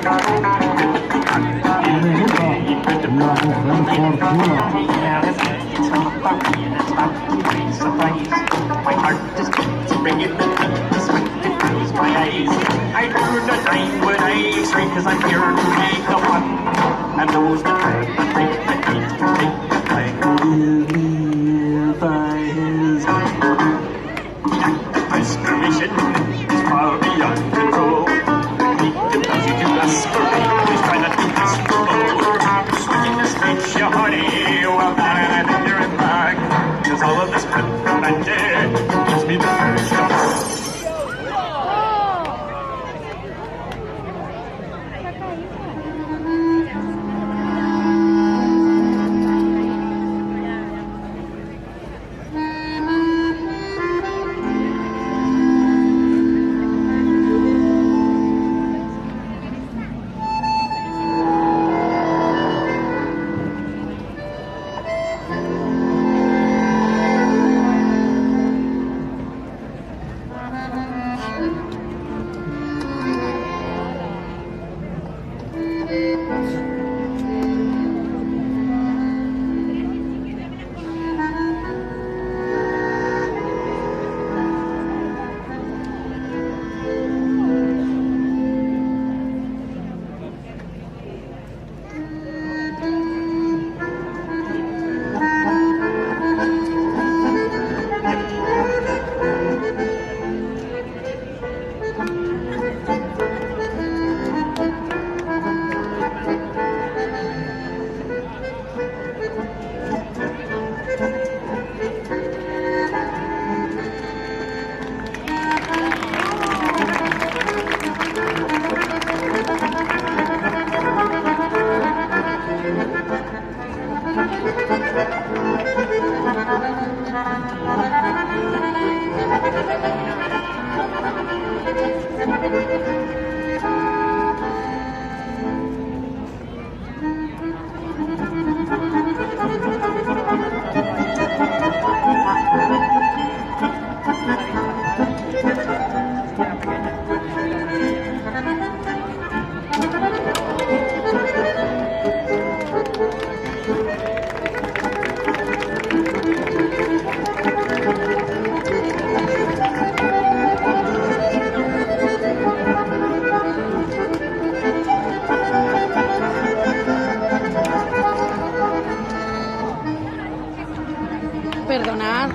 My heart is beating in the beat, sweat that fills my eyes. I do not mind when I stray, 'cause I'm here to make a fun. And those that dread the drink that need to take the flag will live by his transformation is far beyond control. Make the music to masquerade, please try not to miss the boat. Swinging the stage, your honey, well, that and you're in back. 'Cause all of this confounded gives me the urge to bark. Perdonad.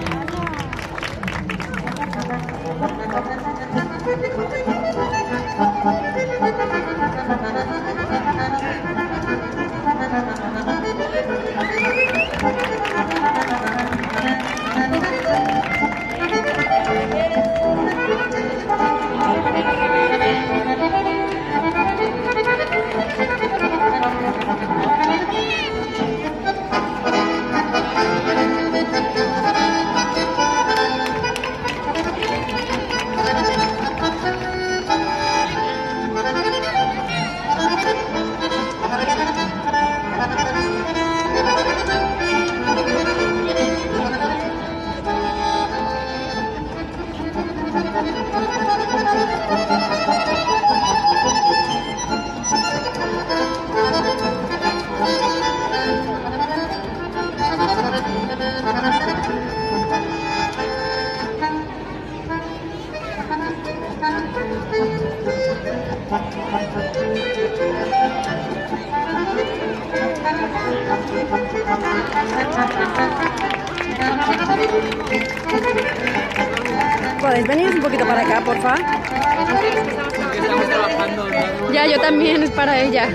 ¿Podéis venir un poquito para acá, porfa? Estamos trabajando. Ya, yo también, es para ella.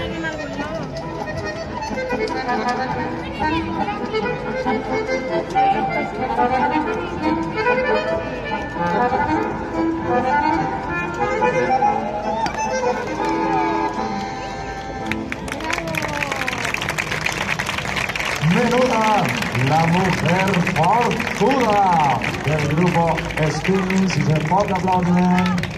Menuda, la mujer forzuda del grupo Skins, y se pot aplaudiment.